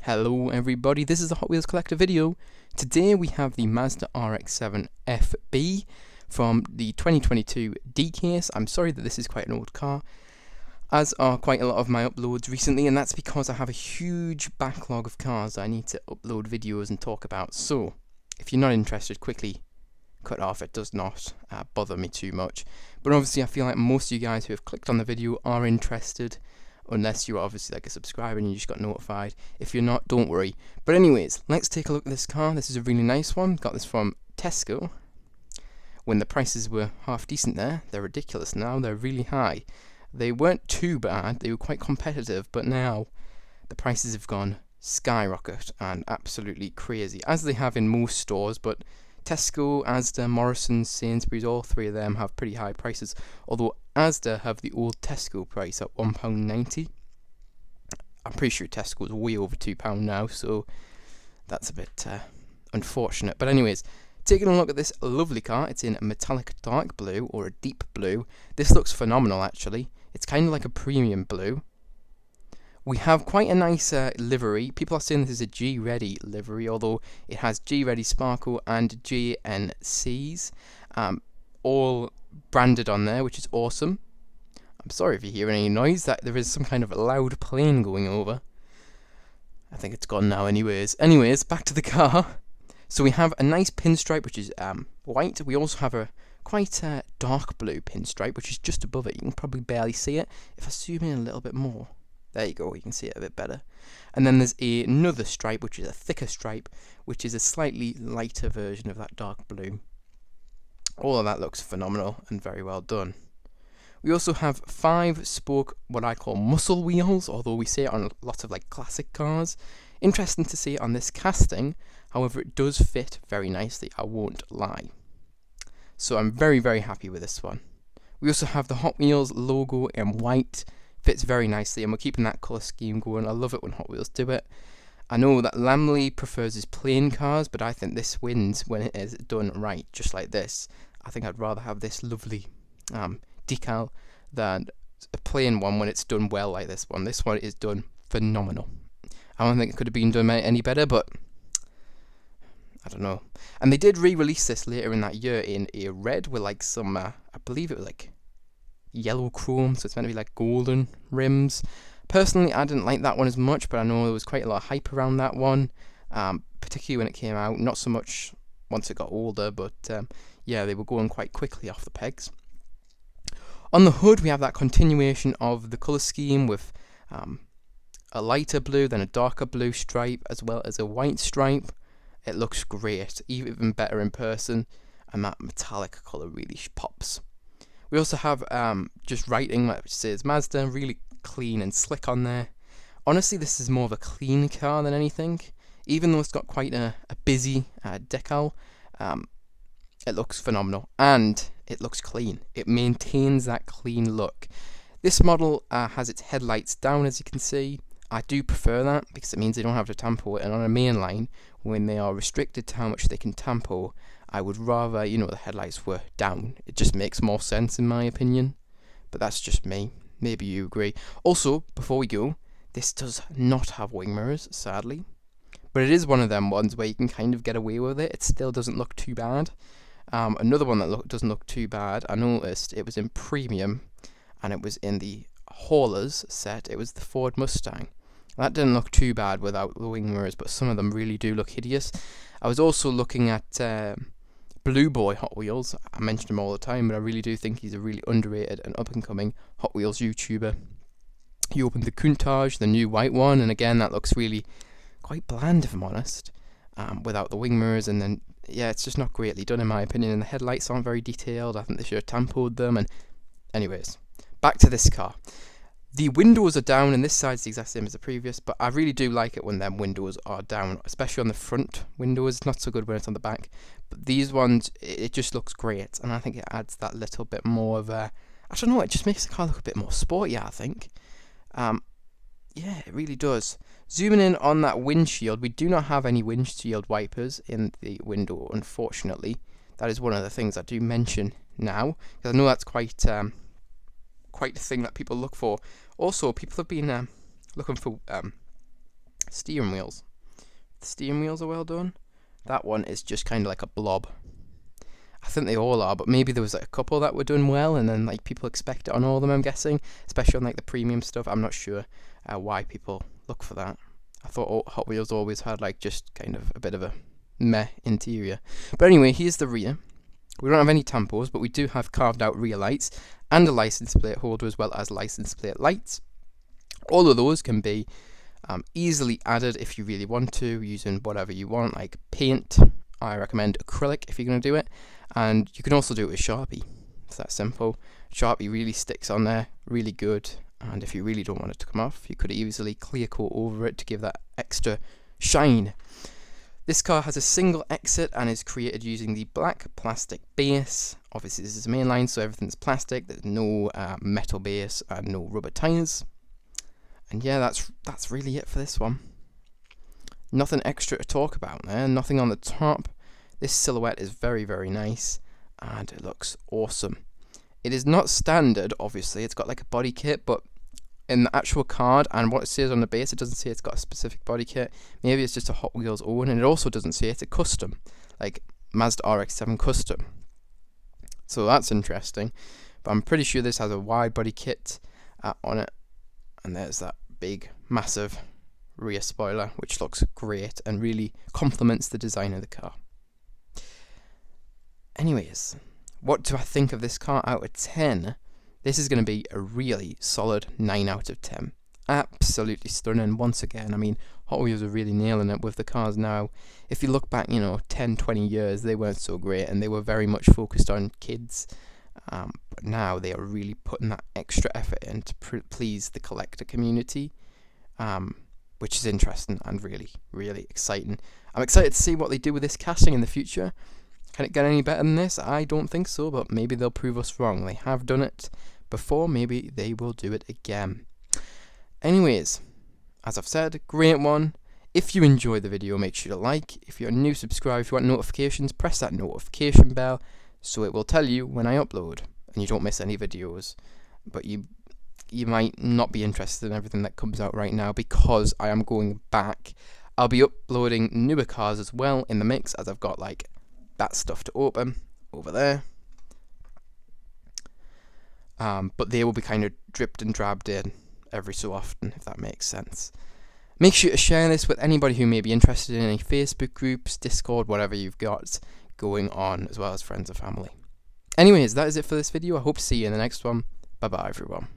Hello everybody, this is a Hot Wheels Collector video. Today we have the Mazda RX-7 FB from the 2022 D-Case. I'm sorry that this is quite an old car, as are quite a lot of my uploads recently, and that's because I have a huge backlog of cars I need to upload videos and talk about. So, if you're not interested, quickly cut off. It does not bother me too much. But obviously I feel like most of you guys who have clicked on the video are interested, unless you're obviously like a subscriber and you just got notified. If you're not, don't worry. But anyways, let's take a look at this car. This is a really nice one. Got this from Tesco when the prices were half decent there. They're ridiculous now. They're really high. They weren't too bad. They were quite competitive, but now the prices have gone skyrocket and absolutely crazy, as they have in most stores. But Tesco, Asda, Morrison's, Sainsbury's, all three of them have pretty high prices, although Asda have the old Tesco price at £1.90. I'm pretty sure Tesco's way over £2 now, so that's a bit unfortunate. But anyways, taking a look at this lovely car. It's in a metallic dark blue, or a deep blue. This looks phenomenal actually. It's kind of like a premium blue. We have quite a nice livery. People are saying this is a G-Ready livery, although it has G-Ready Sparkle and GNCs, all branded on there, which is awesome. I'm sorry if you hear any noise, that there is some kind of loud plane going over. I think it's gone now anyways. Anyways, back to the car. So we have a nice pinstripe, which is white. We also have a quite dark blue pinstripe, which is just above it. You can probably barely see it. If I zoom in a little bit more, there you go, you can see it a bit better. And then there's another stripe, which is a thicker stripe, which is a slightly lighter version of that dark blue. All of that looks phenomenal and very well done. We also have 5-spoke, what I call muscle wheels, although we see it on lots of like classic cars. Interesting to see it on this casting, however it does fit very nicely, I won't lie. So I'm very, very happy with this one. We also have the Hot Wheels logo in white. Fits very nicely, and we're keeping that colour scheme going. I love it when Hot Wheels do it. I know that Lamley prefers his plain cars, but I think this wins when it is done right, just like this. I think I'd rather have this lovely decal than a plain one when it's done well like this one. This one is done phenomenal. I don't think it could have been done any better, but I don't know. And they did re-release this later in that year in a red with like some, I believe it was like yellow chrome, so it's meant to be like golden rims. Personally, I didn't like that one as much, but I know there was quite a lot of hype around that one, particularly when it came out. Not so much once it got older, but yeah, they were going quite quickly off the pegs. On the hood, we have that continuation of the colour scheme with a lighter blue, then a darker blue stripe, as well as a white stripe. It looks great, even better in person, and that metallic colour really pops. We also have just writing which says Mazda, really clean and slick on there. Honestly, this is more of a clean car than anything. Even though it's got quite a busy decal, it looks phenomenal and it looks clean. It maintains that clean look. This model has its headlights down, as you can see. I do prefer that because it means they don't have to tampo it, and on a main line, when they are restricted to how much they can tampo, I would rather, the headlights were down. It just makes more sense in my opinion. But that's just me. Maybe you agree. Also, before we go, this does not have wing mirrors, sadly. But it is one of them ones where you can kind of get away with it. It still doesn't look too bad. Another one that doesn't look too bad, I noticed it was in premium, and it was in the Haulers set. It was the Ford Mustang. That didn't look too bad without the wing mirrors, but some of them really do look hideous. I was also looking at Blue Boy Hot Wheels. I mention him all the time, but I really do think he's a really underrated and up-and-coming Hot Wheels YouTuber. He opened the Countach, the new white one, and again, that looks really quite bland, if I'm honest, without the wing mirrors. And then, yeah, it's just not greatly done in my opinion, and the headlights aren't very detailed. I think they should have tampoed them. And anyways, back to this car. The windows are down, and this side's the exact same as the previous, but I really do like it when them windows are down, especially on the front windows. It's not so good when it's on the back, but these ones, it just looks great, and I think it adds that little bit more of a, I don't know, it just makes the car look a bit more sporty, I think. Yeah, it really does. Zooming in on that windshield, we do not have any windshield wipers in the window, unfortunately. That is one of the things I do mention now, because I know that's quite the thing that people look for. Also, people have been looking for Steering wheels. The steering wheels are well done. That one is just kind of like a blob. I think they all are, but maybe there was like a couple that were doing well, and then like people expect it on all of them, I'm guessing, especially on like the premium stuff. I'm not sure why people look for that. I thought Hot Wheels always had like just kind of a bit of a meh interior. But anyway, here's the rear. We don't have any tampos, but we do have carved out rear lights and a license plate holder, as well as license plate lights. All of those can be easily added if you really want to, using whatever you want, like paint. I recommend acrylic if you're going to do it, and you can also do it with Sharpie. It's that simple. Sharpie really sticks on there really good, and if you really don't want it to come off, you could easily clear coat over it to give that extra shine. This car has a single exit and is created using the black plastic base. Obviously this is a mainline, so everything's plastic. There's no metal base and no rubber tyres. And yeah, that's really it for this one. Nothing extra to talk about there, nothing on the top. This silhouette is very, very nice, and it looks awesome. It is not standard, obviously. It's got like a body kit, but in the actual card and what it says on the base, it doesn't say it's got a specific body kit. Maybe it's just a Hot Wheels own, and it also doesn't say it's a custom, like Mazda RX-7 custom. So that's interesting. But I'm pretty sure this has a wide body kit on it, and there's that big, massive rear spoiler, which looks great and really complements the design of the car. Anyways, what do I think of this car out of 10? This is going to be a really solid 9 out of 10. Absolutely stunning. Once again, I mean, Hot Wheels are really nailing it with the cars now. If you look back, 10, 20 years, they weren't so great, and they were very much focused on kids. But now they are really putting that extra effort in to please the collector community, which is interesting and really, really exciting. I'm excited to see what they do with this casting in the future. Can it get any better than this? I don't think so, but maybe they'll prove us wrong. They have done it before, maybe they will do it again. Anyways, as I've said, great one. If you enjoyed the video, make sure to like. If you're new, subscribe. If you want notifications, press that notification bell so it will tell you when I upload and you don't miss any videos. But you might not be interested in everything that comes out right now because I am going back. I'll be uploading newer cars as well in the mix, as I've got like that stuff to open over there. But they will be kind of dripped and drabbed in every so often, if that makes sense. Make sure to share this with anybody who may be interested in any Facebook groups, Discord, whatever you've got going on, as well as friends and family. Anyways, that is it for this video. I hope to see you in the next one. Bye bye everyone.